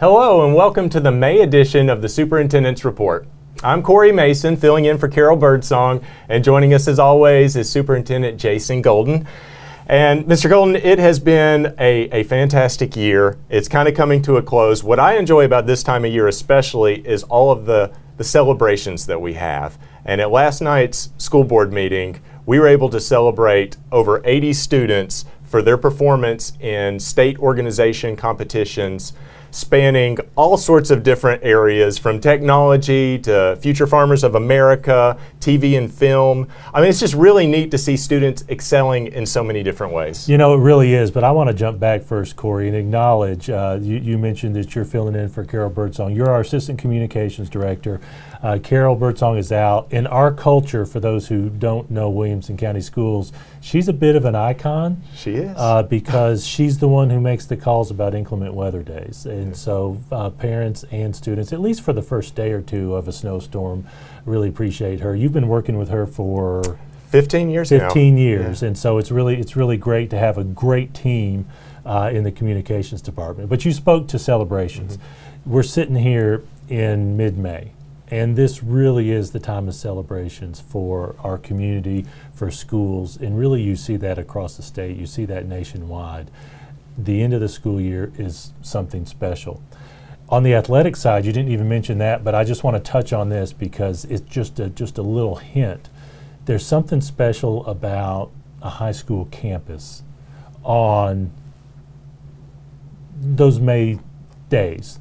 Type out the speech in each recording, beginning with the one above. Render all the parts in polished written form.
Hello and welcome to the May edition of the Superintendent's Report. I'm Cory Mason, filling in for Carol Birdsong, and joining us as always is Superintendent Jason Golden. And Mr. Golden, it has been a fantastic year. It's kind of coming to a close. What I enjoy about this time of year especially is all of the celebrations that we have. And at last night's school board meeting, we were able to celebrate over 80 students for their performance in state organization competitions spanning all sorts of different areas, from technology to Future Farmers of America, TV and film. I mean, it's just really neat to see students excelling in so many different ways. You know, it really is, but I want to jump back first, Cory, and acknowledge, you mentioned that you're filling in for Carol Birdsong. You're our Assistant Communications Director. Carol Birdsong is out. In our culture, for those who don't know Williamson County Schools, she's a bit of an icon. She is. Because she's the one who makes the calls about inclement weather days. And so parents and students, at least for the first day or two of a snowstorm, really appreciate her. You've been working with her for 15 years 15 now. years, Yeah. and so it's really great to have a great team in the communications department. But you spoke to celebrations. We're sitting here in mid-May, and this really is the time of celebrations for our community, for schools, and really you see that across the state, you see that nationwide. The end of the school year is something special. On the athletic side, you didn't even mention that, but I just want to touch on this because it's just a little hint. There's something special about a high school campus on those May days.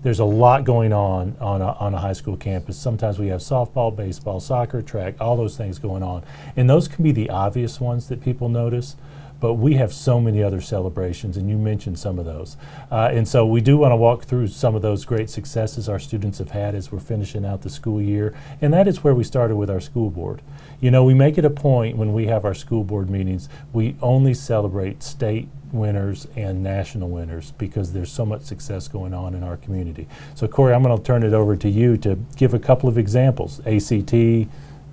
There's a lot going on a high school campus. Sometimes we have softball, baseball, soccer, track, all those things going on. And those can be the obvious ones that people notice, but we have so many other celebrations, and you mentioned some of those. And so we do want to walk through some of those great successes our students have had as we're finishing out the school year, and that is where we started with our school board. You know, we make it a point when we have our school board meetings, we only celebrate state winners and national winners because there's so much success going on in our community. So Cory, I'm going to turn it over to you to give a couple of examples. ACT,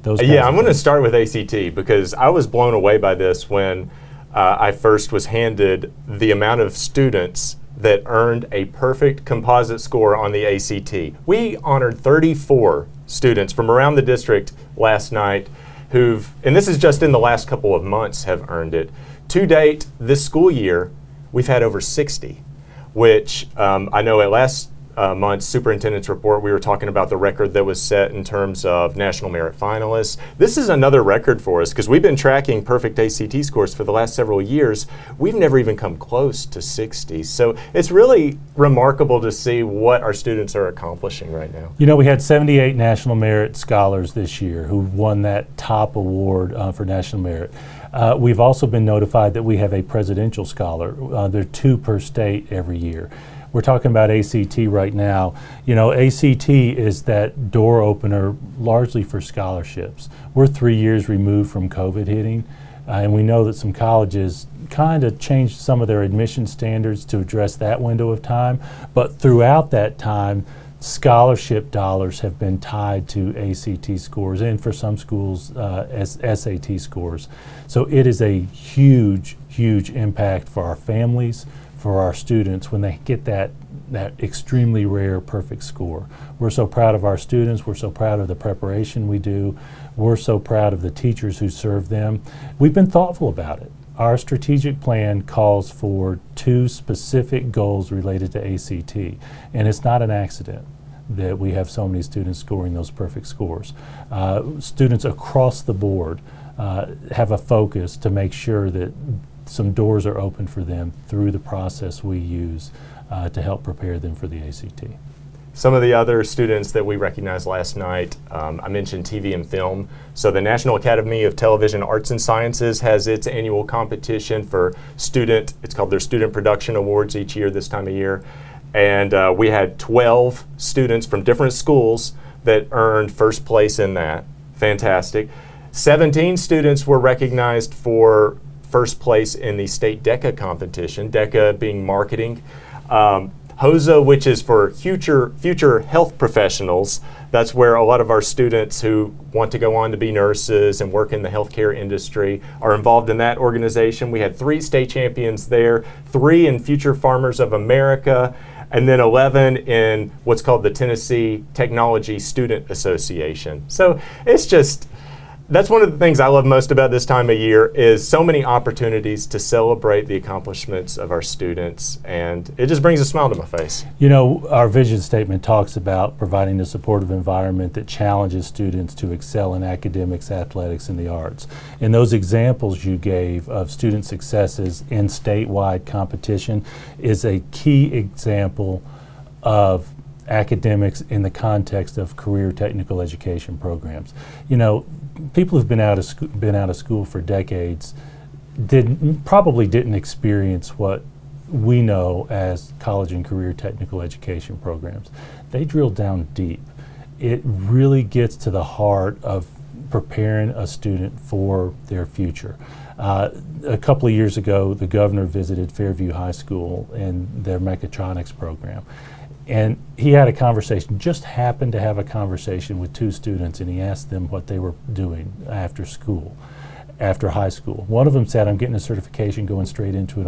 those kinds Yeah, I'm of going to things. start with ACT because I was blown away by this when I first was handed the amount of students that earned a perfect composite score on the ACT. We honored 34 students from around the district last night who've, and this is just in the last couple of months, have earned it. To date, this school year, we've had over 60, which I know at last month's superintendent's report, we were talking about the record that was set in terms of national merit finalists. This is another record for us because we've been tracking perfect ACT scores for the last several years. We've never even come close to 60. So it's really remarkable to see what our students are accomplishing right now. You know, we had 78 National Merit Scholars this year who won that top award for National Merit. We've also been notified that we have a Presidential Scholar. There are 2 per state every year. We're talking about ACT right now. You know, ACT is that door opener largely for scholarships. We're 3 years removed from COVID hitting, and we know that some colleges kind of changed some of their admission standards to address that window of time. But throughout that time, scholarship dollars have been tied to ACT scores, and for some schools, SAT scores. So it is a huge, huge impact for our families, for our students when they get that extremely rare perfect score. We're so proud of our students. We're so proud of the preparation we do. We're so proud of the teachers who serve them. We've been thoughtful about it. Our strategic plan calls for 2 specific goals related to ACT, and it's not an accident that we have so many students scoring those perfect scores. Students across the board have a focus to make sure that some doors are open for them through the process we use to help prepare them for the ACT. Some of the other students that we recognized last night, I mentioned TV and film. So the National Academy of Television Arts and Sciences has its annual competition for it's called their Student Production Awards each year this time of year. And we had 12 students from different schools that earned first place in that. Fantastic. 17 students were recognized for first place in the state DECA competition, DECA being marketing. HOSA, which is for future health professionals. That's where a lot of our students who want to go on to be nurses and work in the healthcare industry are involved in that organization. We had 3 state champions there, 3 in Future Farmers of America, and then 11 in what's called the Tennessee Technology Student Association. So it's just, that's one of the things I love most about this time of year is so many opportunities to celebrate the accomplishments of our students, and it just brings a smile to my face. You know, our vision statement talks about providing a supportive environment that challenges students to excel in academics, athletics, and the arts. And those examples you gave of student successes in statewide competition is a key example of academics in the context of career technical education programs. You know, people who've been out of school for decades probably didn't experience what we know as college and career technical education programs. They drill down deep. It really gets to the heart of preparing a student for their future. A couple of years ago, the governor visited Fairview High School and their mechatronics program. And he had a conversation, just happened to have a conversation with two students, and he asked them what they were doing after school, after high school. One of them said, I'm getting a certification going straight into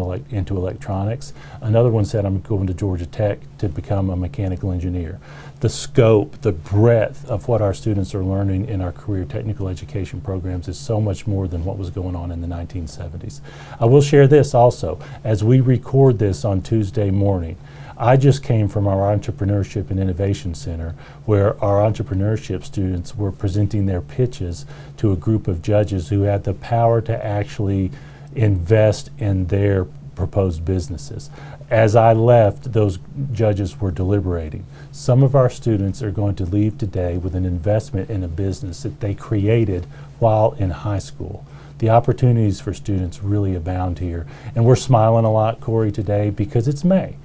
electronics. Another one said, I'm going to Georgia Tech to become a mechanical engineer. The scope, the breadth of what our students are learning in our career technical education programs is so much more than what was going on in the 1970s. I will share this also. As we record this on Tuesday morning, I just came from our Entrepreneurship and Innovation Center, where our entrepreneurship students were presenting their pitches to a group of judges who had the power to actually invest in their proposed businesses. As I left, those judges were deliberating. Some of our students are going to leave today with an investment in a business that they created while in high school. The opportunities for students really abound here. And we're smiling a lot, Cory, today because it's May.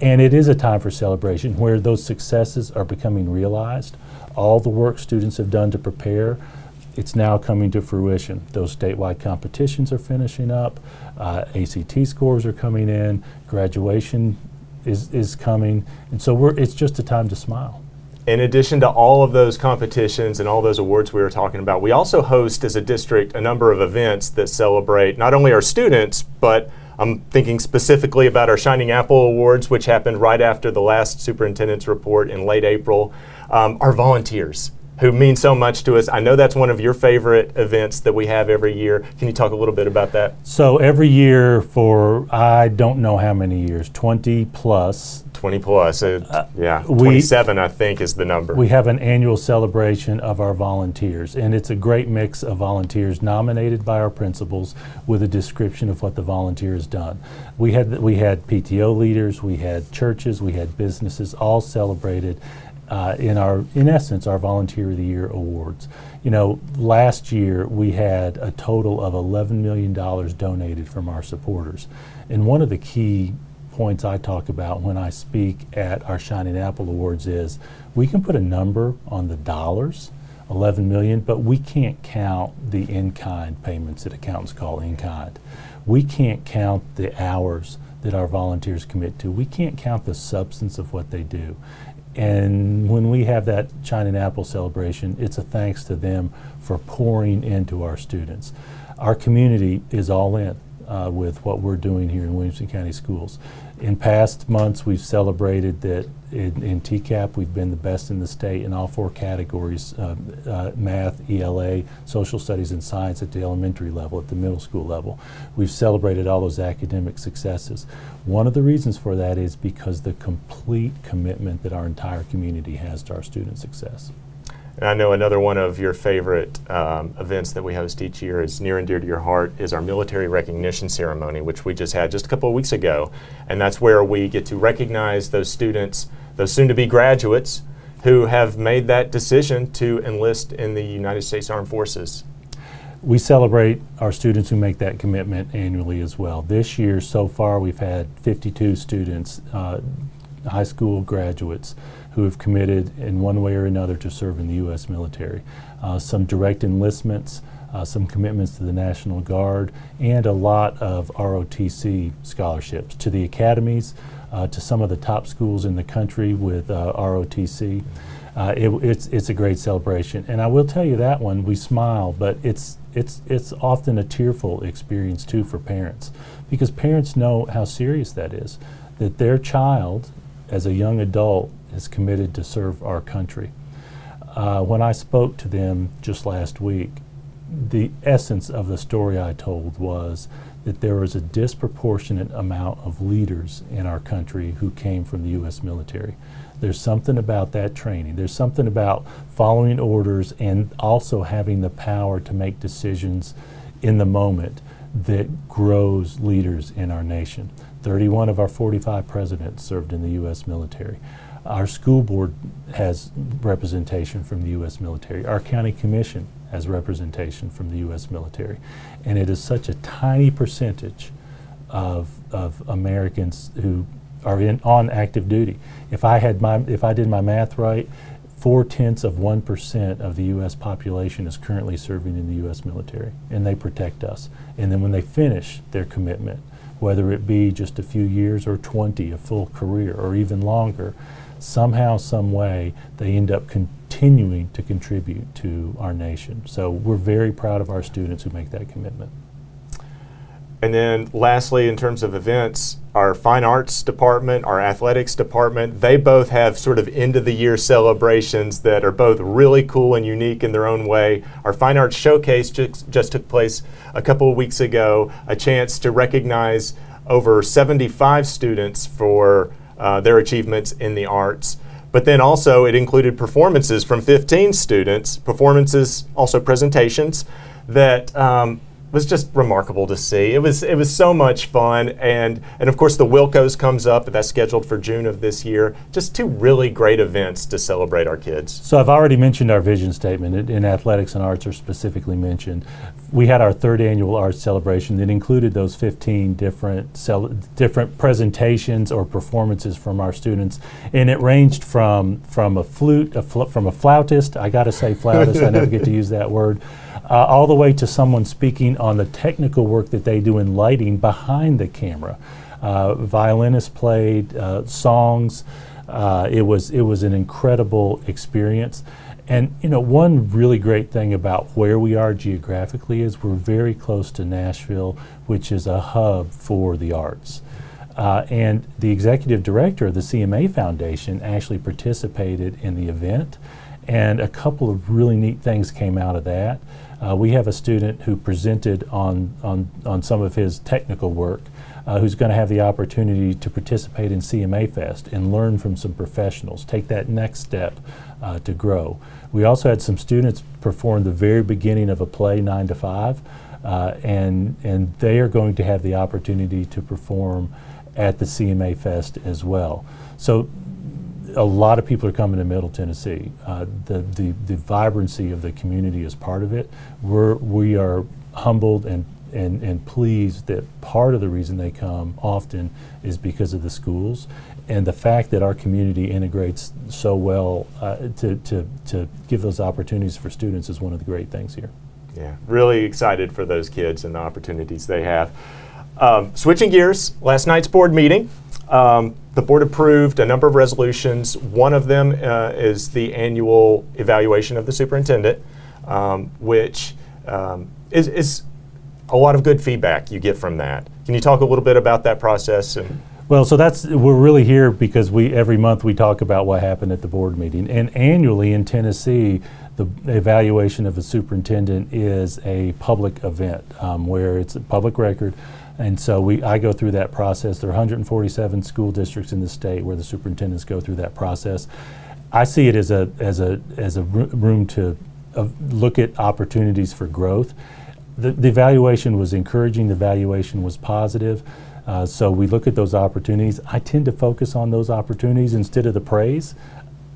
And it is a time for celebration where those successes are becoming realized. All the work students have done to prepare, it's now coming to fruition. Those statewide competitions are finishing up, ACT scores are coming in, graduation is coming, and so it's just a time to smile. In addition to all of those competitions and all those awards we were talking about, we also host as a district a number of events that celebrate not only our students, but I'm thinking specifically about our Shining Apple Awards, which happened right after the last superintendent's report in late April. Our volunteers, who mean so much to us. I know that's one of your favorite events that we have every year. Can you talk a little bit about that? So every year for, I don't know how many years, 20 plus. 20 plus, yeah, 27 I think is the number. We have an annual celebration of our volunteers, and it's a great mix of volunteers nominated by our principals with a description of what the volunteer has done. We had PTO leaders, we had churches, we had businesses, all celebrated in essence, our Volunteer of the Year awards. You know, last year we had a total of $11 million donated from our supporters. And one of the key points I talk about when I speak at our Shining Apple Awards is we can put a number on the dollars, 11 million, but we can't count the in-kind payments that accountants call in-kind. We can't count the hours that our volunteers commit to. We can't count the substance of what they do. And when we have that Shining Apple celebration, it's a thanks to them for pouring into our students. Our community is all in with what we're doing here in Williamson County Schools. In past months, we've celebrated that in TCAP, we've been the best in the state in all four categories, math, ELA, social studies, and science at the elementary level, at the middle school level. We've celebrated all those academic successes. One of the reasons for that is because the complete commitment that our entire community has to our student success. And I know another one of your favorite events that we host each year is near and dear to your heart is our military recognition ceremony, which we just had just a couple of weeks ago. And that's where we get to recognize those students, those soon-to-be graduates, who have made that decision to enlist in the United States Armed Forces. We celebrate our students who make that commitment annually as well. This year, so far, we've had 52 students, high school graduates, who have committed in one way or another to serve in the U.S. military. Some direct enlistments, some commitments to the National Guard, and a lot of ROTC scholarships to the academies, to some of the top schools in the country with ROTC. It's a great celebration. And I will tell you that one, we smile, but it's often a tearful experience too for parents, because parents know how serious that is, that their child as a young adult, is committed to serve our country. When I spoke to them just last week, the essence of the story I told was that there was a disproportionate amount of leaders in our country who came from the U.S. military. There's something about that training. There's something about following orders and also having the power to make decisions in the moment that grows leaders in our nation. 31 of our 45 presidents served in the U.S. military. Our school board has representation from the U.S. military. Our county commission has representation from the U.S. military. And it is such a tiny percentage of Americans who are on active duty. If I did my math right, 0.4% of the U.S. population is currently serving in the U.S. military, and they protect us. And then when they finish their commitment, whether it be just a few years or 20, a full career, or even longer, somehow, some way, they end up continuing to contribute to our nation. So we're very proud of our students who make that commitment. And then lastly, in terms of events, our fine arts department, our athletics department, they both have sort of end of the year celebrations that are both really cool and unique in their own way. Our fine arts showcase just took place a couple of weeks ago, a chance to recognize over 75 students for their achievements in the arts. But then also it included performances from 15 students, performances, also presentations, that was just remarkable to see. It was so much fun, and of course the Wilco's comes up, that's scheduled for June of this year. Just two really great events to celebrate our kids. So I've already mentioned our vision statement, and athletics and arts are specifically mentioned. We had our third annual arts celebration that included those 15 different presentations or performances from our students, and it ranged from a flautist, I gotta say flautist, I never get to use that word, all the way to someone speaking on the technical work that they do in lighting behind the camera. Violinists played songs. It was an incredible experience. And one really great thing about where we are geographically is we're very close to Nashville, which is a hub for the arts. And the executive director of the CMA Foundation actually participated in the event, and a couple of really neat things came out of that. We have a student who presented on some of his technical work who's going to have the opportunity to participate in CMA Fest and learn from some professionals, take that next step to grow. We also had some students perform the very beginning of a play, 9 to 5, and they are going to have the opportunity to perform at the CMA Fest as well. So a lot of people are coming to Middle Tennessee. The vibrancy of the community is part of it. We are humbled and pleased that part of the reason they come often is because of the schools, and the fact that our community integrates so well to give those opportunities for students is one of the great things here. Yeah, really excited for those kids and the opportunities they have. Switching gears, last night's board meeting. The board approved a number of resolutions. One of them is the annual evaluation of the superintendent, which is a lot of good feedback you get from that. Can you talk a little bit about that process? Well, so we're really here because every month we talk about what happened at the board meeting. And annually in Tennessee, the evaluation of a superintendent is a public event where it's a public record. And so I go through that process. There are 147 school districts in the state where the superintendents go through that process. I see it as a room to look at opportunities for growth. The evaluation was encouraging. The evaluation was positive. So we look at those opportunities. I tend to focus on those opportunities instead of the praise.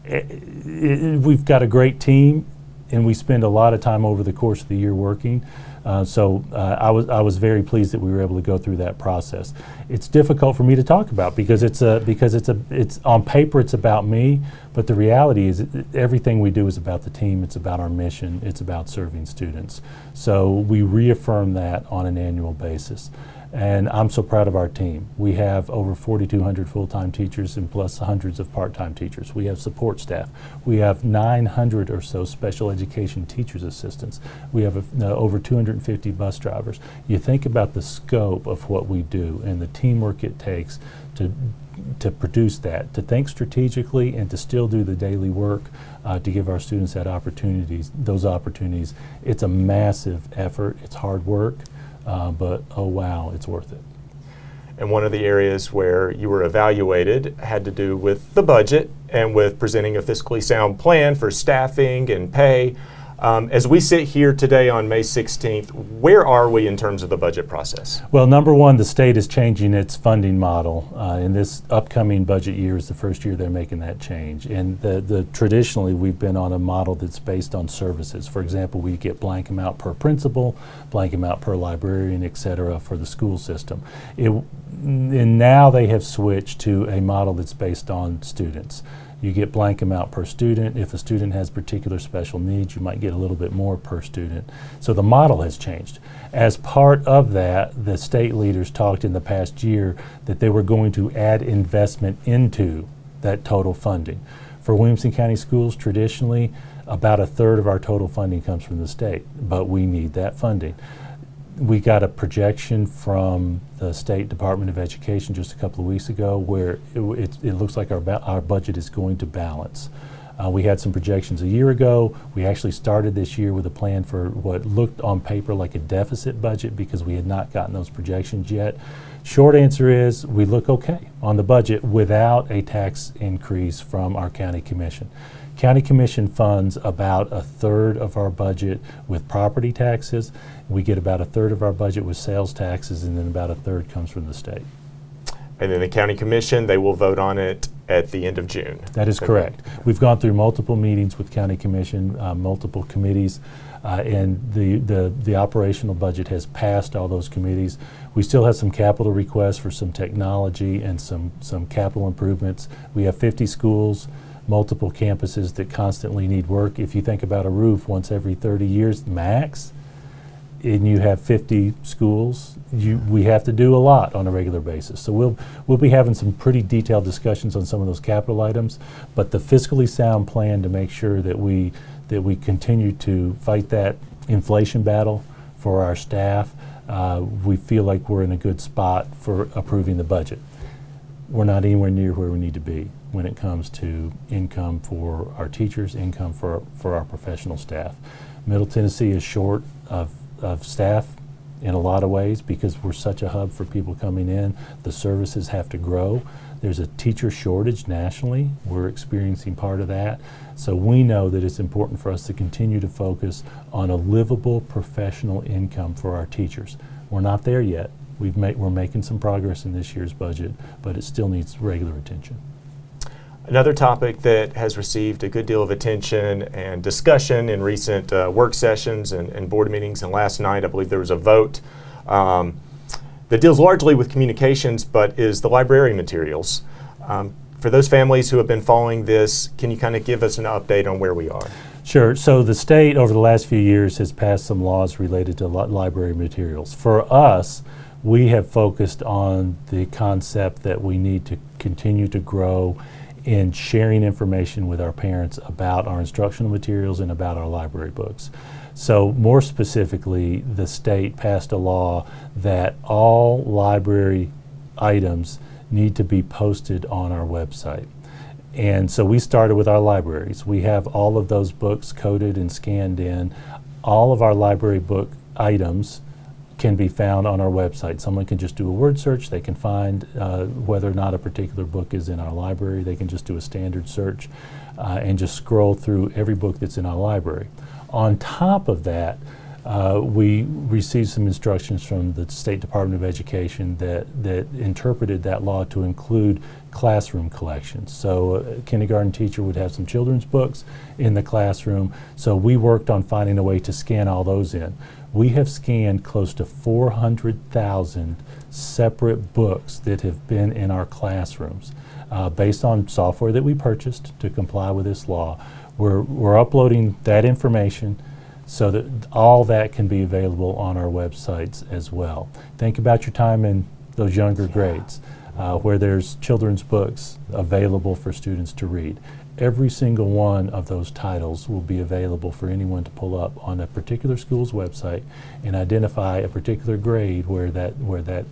We've got a great team, and we spend a lot of time over the course of the year working. So I was very pleased that we were able to go through that process. It's difficult for me to talk about because it's on paper it's about me, but the reality is everything we do is about the team. It's about our mission. It's about serving students. So we reaffirm that on an annual basis. And I'm so proud of our team. We have over 4,200 full-time teachers and plus hundreds of part-time teachers. We have support staff. We have 900 or so special education teachers assistants. We have over 250 bus drivers. You think about the scope of what we do and the teamwork it takes to to produce that, to think strategically and to still do the daily work to give our students those opportunities. It's a massive effort. It's hard work, but oh wow, it's worth it. And one of the areas where you were evaluated had to do with the budget and with presenting a fiscally sound plan for staffing and pay. As we sit here today on May 16th, where are we in terms of the budget process? Well, number one, the state is changing its funding model. In this upcoming budget year is the first year they're making that change. And traditionally, we've been on a model that's based on services. For example, we get blank amount per principal, blank amount per librarian, et cetera, for the school system. And now they have switched to a model that's based on students. You get blank amount per student. If a student has particular special needs, you might get a little bit more per student. So the model has changed. As part of that, the state leaders talked in the past year that they were going to add investment into that total funding. For Williamson County Schools, traditionally, about a third of our total funding comes from the state, but we need that funding. We got a projection from the State Department of Education just a couple of weeks ago where it looks like our budget is going to balance. We had some projections a year ago. We actually started this year with a plan for what looked on paper like a deficit budget because we had not gotten those projections yet. Short answer is we look okay on the budget without a tax increase from our county commission. County Commission funds about a third of our budget with property taxes. We get about a third of our budget with sales taxes, and then about a third comes from the state. And then the County Commission, they will vote on it at the end of June. That is correct. We've gone through multiple meetings with County Commission, multiple committees, and the operational budget has passed all those committees. We still have some capital requests for some technology and some capital improvements. We have 50 schools, multiple campuses that constantly need work. If you think about a roof once every 30 years max, and you have 50 schools, we have to do a lot on a regular basis. So we'll be having some pretty detailed discussions on some of those capital items, but the fiscally sound plan to make sure that we continue to fight that inflation battle for our staff, we feel like we're in a good spot for approving the budget. We're not anywhere near where we need to be when it comes to income for our teachers, income for our professional staff. Middle Tennessee is short of staff in a lot of ways because we're such a hub for people coming in. The services have to grow. There's a teacher shortage nationally. We're experiencing part of that. So we know that it's important for us to continue to focus on a livable professional income for our teachers. We're not there yet. We're making some progress in this year's budget, but it still needs regular attention. Another topic that has received a good deal of attention and discussion in recent work sessions and board meetings, and last night I believe there was a vote that deals largely with communications, but is the library materials. For those families who have been following this, can you kind of give us an update on where we are? Sure. So the state over the last few years has passed some laws related to library materials. For us, we have focused on the concept that we need to continue to grow in sharing information with our parents about our instructional materials and about our library books. So more specifically, the state passed a law that all library items need to be posted on our website. And so we started with our libraries. We have all of those books coded and scanned in. All of our library book items can be found on our website. Someone can just do a word search. They can find whether or not a particular book is in our library. They can just do a standard search and just scroll through every book that's in our library. On top of that, we received some instructions from the State Department of Education that interpreted that law to include classroom collections. So a kindergarten teacher would have some children's books in the classroom. So we worked on finding a way to scan all those in. We have scanned close to 400,000 separate books that have been in our classrooms based on software that we purchased to comply with this law. We're uploading that information so that all that can be available on our websites as well. Think about your time in those younger grades where there's children's books available for students to read. Every single one of those titles will be available for anyone to pull up on a particular school's website and identify a particular grade where that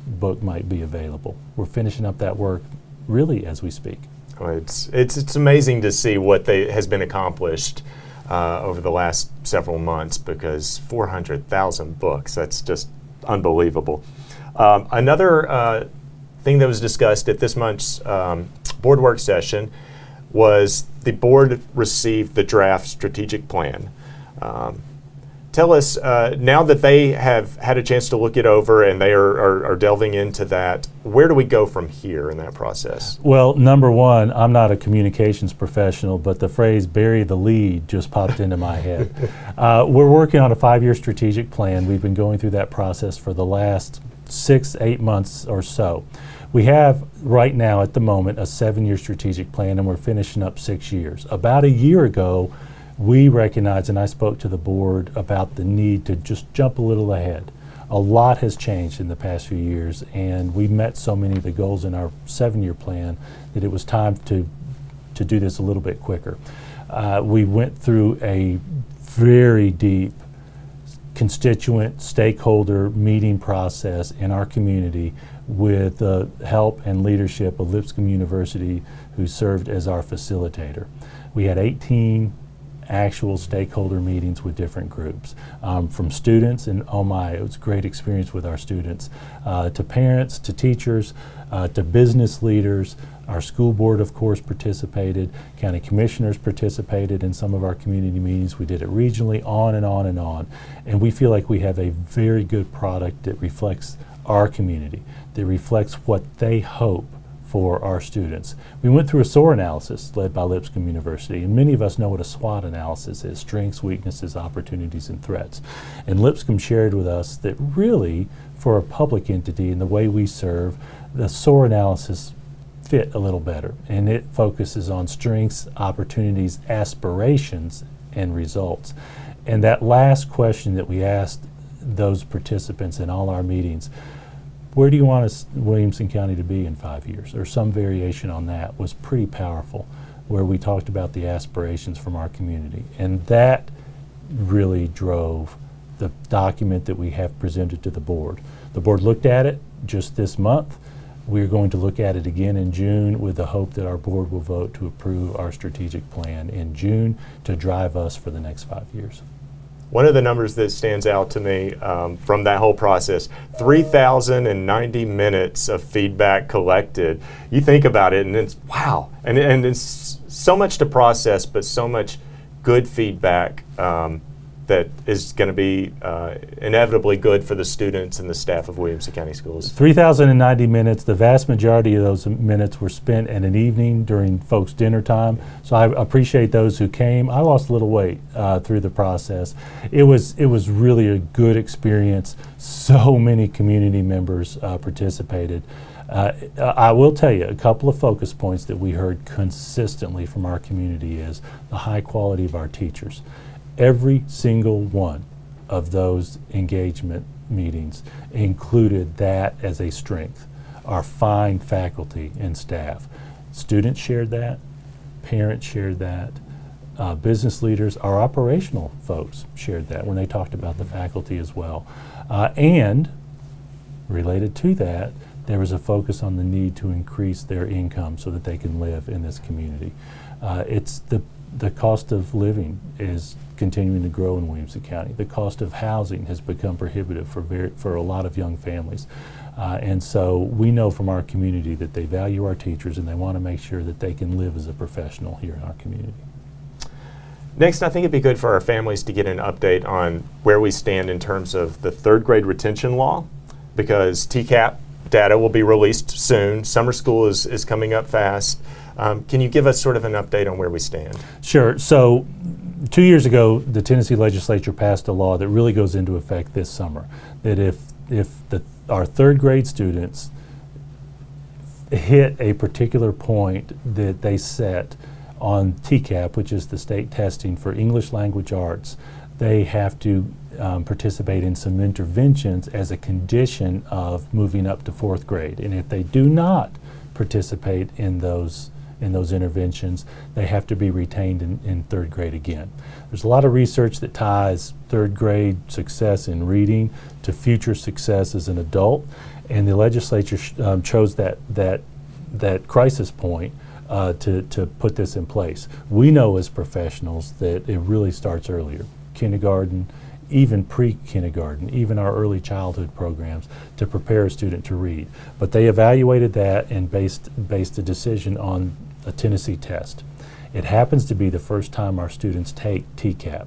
book might be available. We're finishing up that work really as we speak. Well, it's amazing to see what has been accomplished over the last several months, because 400,000 books, that's just unbelievable. Another thing that was discussed at this month's board work session was the board received the draft strategic plan. Tell us, now that they have had a chance to look it over and they are delving into that, where do we go from here in that process? Well, number one, I'm not a communications professional, but the phrase bury the lead just popped into my head. We're working on a 5-year strategic plan. We've been going through that process for the last 6-8 months or so. We have right now at the moment a 7-year strategic plan, and we're finishing up 6 years. About a year ago, we recognized, and I spoke to the board about the need to just jump a little ahead. A lot has changed in the past few years, and we met so many of the goals in our 7-year plan that it was time to do this a little bit quicker. We went through a very deep constituent stakeholder meeting process in our community with the help and leadership of Lipscomb University, who served as our facilitator. We had 18 actual stakeholder meetings with different groups, from students, and oh my, it was a great experience with our students, to parents, to teachers, to business leaders. Our school board, of course, participated. County commissioners participated in some of our community meetings. We did it regionally, on and on and on. And we feel like we have a very good product that reflects our community, that reflects what they hope for our students. We went through a SOAR analysis led by Lipscomb University, and many of us know what a SWOT analysis is: strengths, weaknesses, opportunities, and threats. And Lipscomb shared with us that really, for a public entity and the way we serve, the SOAR analysis fit a little better, and it focuses on strengths, opportunities, aspirations, and results. And that last question that we asked those participants in all our meetings, where do you want us, Williamson County, to be in 5 years, or some variation on that, was pretty powerful, where we talked about the aspirations from our community. And that really drove the document that we have presented to the board. The board looked at it just this month. We're going to look at it again in June, with the hope that our board will vote to approve our strategic plan in June to drive us for the next 5 years. One of the numbers that stands out to me from that whole process, 3,090 minutes of feedback collected. You think about it, and it's wow. And it's so much to process, but so much good feedback that is going to be inevitably good for the students and the staff of Williamson County Schools. 3,090 minutes. The vast majority of those minutes were spent in an evening during folks' dinner time. So I appreciate those who came. I lost a little weight through the process. It was really a good experience. So many community members participated. I will tell you, a couple of focus points that we heard consistently from our community is the high quality of our teachers. Every single one of those engagement meetings included that as a strength. Our fine faculty and staff. Students shared that, parents shared that, business leaders, our operational folks shared that when they talked about the faculty as well. And related to that, there was a focus on the need to increase their income so that they can live in this community. It's the cost of living is continuing to grow in Williamson County. The cost of housing has become prohibitive for a lot of young families. And so we know from our community that they value our teachers, and they want to make sure that they can live as a professional here in our community. Next, I think it'd be good for our families to get an update on where we stand in terms of the third grade retention law, because TCAP data will be released soon. Summer school is coming up fast. Can you give us sort of an update on where we stand? Sure. So 2 years ago, the Tennessee legislature passed a law that really goes into effect this summer, that if our third grade students hit a particular point that they set on TCAP, which is the state testing for English language arts, they have to participate in some interventions as a condition of moving up to fourth grade. And if they do not participate in those interventions, they have to be retained in third grade again. There's a lot of research that ties third grade success in reading to future success as an adult, and the legislature chose that that crisis point to put this in place. We know as professionals that it really starts earlier, kindergarten, even pre-kindergarten, even our early childhood programs to prepare a student to read. But they evaluated that and based a decision on a Tennessee test. It happens to be the first time our students take TCAP.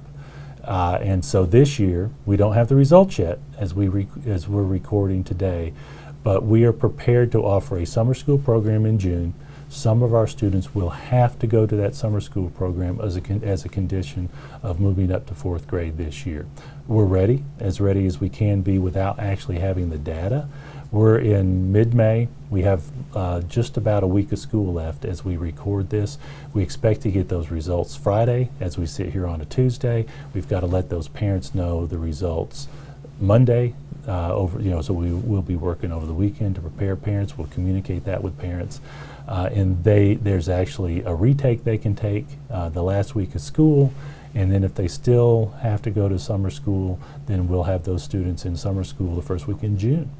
And so this year, we don't have the results yet as we're recording today, but we are prepared to offer a summer school program in June. Some of our students will have to go to that summer school program as a condition of moving up to 4th grade this year. We're ready as we can be without actually having the data. We're in mid-May. We have just about a week of school left as we record this. We expect to get those results Friday as we sit here on a Tuesday. We've got to let those parents know the results Monday. So we will be working over the weekend to prepare parents. We'll communicate that with parents. And there's actually a retake they can take the last week of school. And then if they still have to go to summer school, then we'll have those students in summer school the first week in June.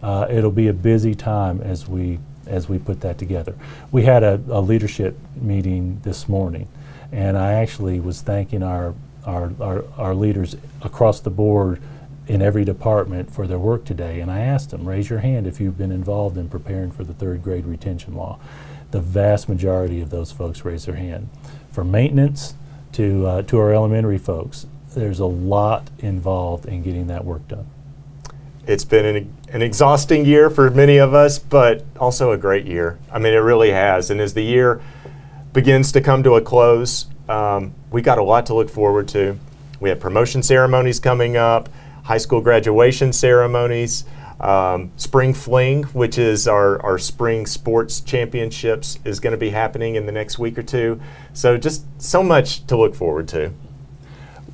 It'll be a busy time as we put that together. We had a leadership meeting this morning, and I actually was thanking our leaders across the board in every department for their work today, and I asked them, raise your hand if you've been involved in preparing for the 3rd grade retention law. The vast majority of those folks raised their hand. From maintenance to our elementary folks, there's a lot involved in getting that work done. It's been an exhausting year for many of us, but also a great year. I mean, it really has. And as the year begins to come to a close, we got a lot to look forward to. We have promotion ceremonies coming up, high school graduation ceremonies, Spring Fling, which is our spring sports championships, is going to be happening in the next week or two. So just so much to look forward to.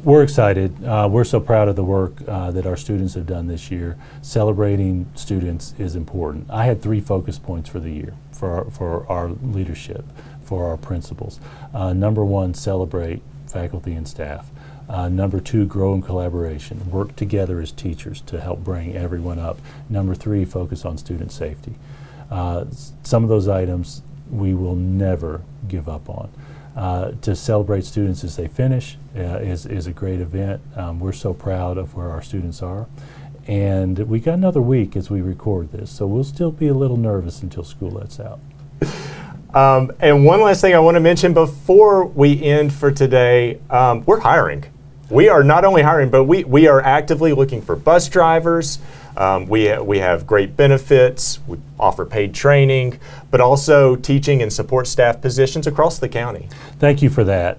We're excited. We're so proud of the work that our students have done this year. Celebrating students is important. I had 3 focus points for the year for our leadership, for our principals. Number 1, celebrate faculty and staff. Number 2, grow in collaboration. Work together as teachers to help bring everyone up. Number 3, focus on student safety. Some of those items we will never give up on. To celebrate students as they finish is a great event. We're so proud of where our students are. And we got another week as we record this, so we'll still be a little nervous until school lets out. And one last thing I want to mention before we end for today, we're hiring. We are not only hiring, but we are actively looking for bus drivers. We have great benefits. We offer paid training, but also teaching and support staff positions across the county. Thank you for that.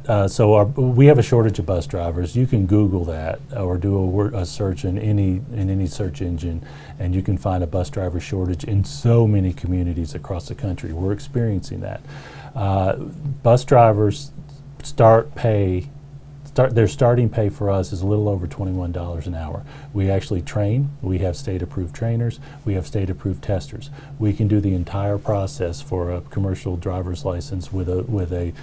We have a shortage of bus drivers. You can Google that or do a search in any search engine, and you can find a bus driver shortage in so many communities across the country. We're experiencing that. Bus drivers their starting pay for us is a little over $21 an hour. We actually train. We have state-approved trainers. We have state-approved testers. We can do the entire process for a commercial driver's license with a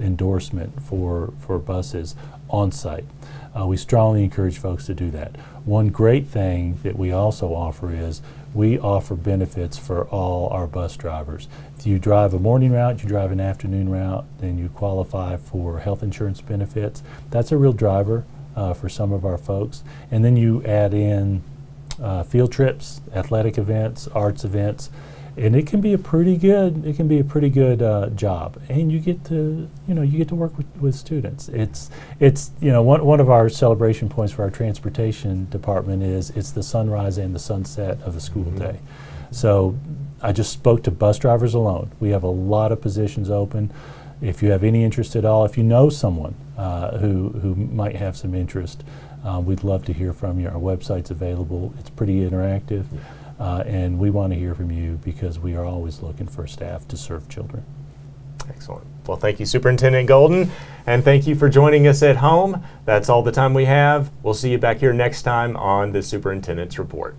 endorsement for buses on site. We strongly encourage folks to do that. One great thing that we also offer is we offer benefits for all our bus drivers. If you drive a morning route, you drive an afternoon route, then you qualify for health insurance benefits. That's a real driver for some of our folks. And then you add in field trips, athletic events, arts events, and it can be a pretty good job. And you get to work with students. It's one of our celebration points for our transportation department is it's the sunrise and the sunset of a school day. So I just spoke to bus drivers alone. We have a lot of positions open. If you have any interest at all, if you know someone who might have some interest, we'd love to hear from you. Our website's available. It's pretty interactive. And we want to hear from you because we are always looking for staff to serve children. Excellent. Well, thank you, Superintendent Golden, and thank you for joining us at home. That's all the time we have. We'll see you back here next time on the Superintendent's Report.